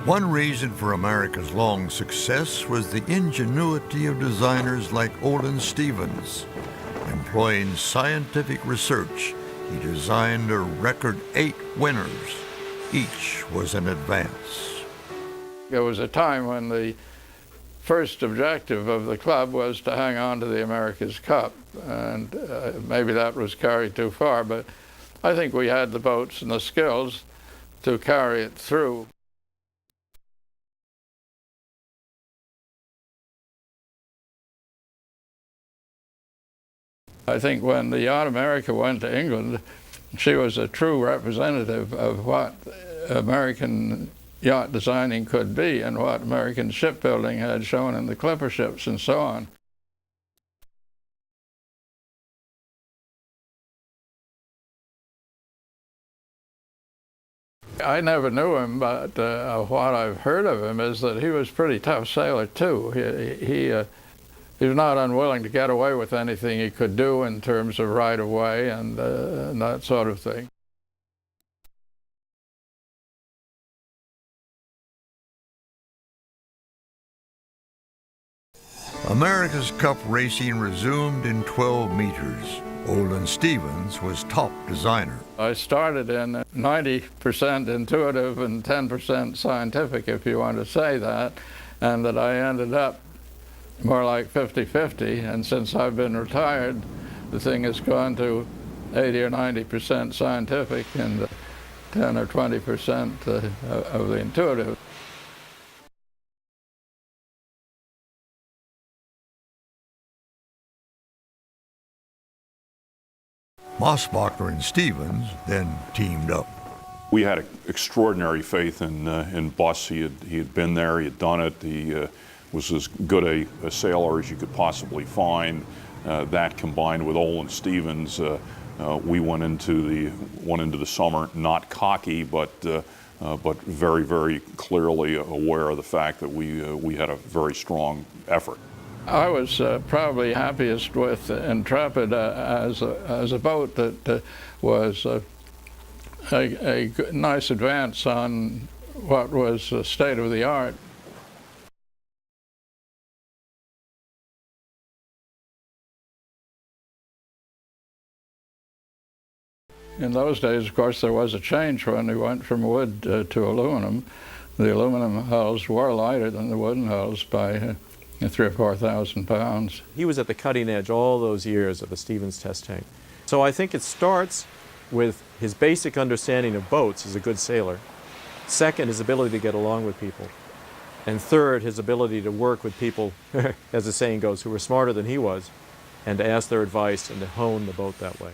One reason for America's long success was the ingenuity of designers like Olin Stephens. Employing scientific research, he designed a record 8 winners. Each was an advance. There was a time when the first objective of the club was to hang on to the America's Cup, and maybe that was carried too far, but I think we had the boats and the skills to carry it through. I think when the Yacht America went to England, she was a true representative of what American yacht designing could be and what American shipbuilding had shown in the clipper ships and so on. I never knew him, but what I've heard of him is that he was a pretty tough sailor too. He was not unwilling to get away with anything he could do in terms of right-of-way and that sort of thing. America's Cup racing resumed in 12 meters. Olin Stephens was top designer. I started in 90% intuitive and 10% scientific, if you want to say that, and that I ended up more like 50-50, and since I've been retired, the thing has gone to 80 or 90% scientific and 10 or 20% of the intuitive. Mossbacher and Stephens then teamed up. We had extraordinary faith in Buss. He had been there, he had done it. He was as good a sailor as you could possibly find. That combined with Olin Stephens, we went into the summer not cocky, but very, very clearly aware of the fact that we had a very strong effort. I was probably happiest with Intrepid as a boat that was a nice advance on what was state of the art. In those days, of course, there was a change when we went from wood to aluminum. The aluminum hulls were lighter than the wooden hulls by 3,000 or 4,000 pounds. He was at the cutting edge all those years of the Stephens test tank. So I think it starts with his basic understanding of boats as a good sailor. Second, his ability to get along with people. And third, his ability to work with people, as the saying goes, who were smarter than he was, and to ask their advice and to hone the boat that way.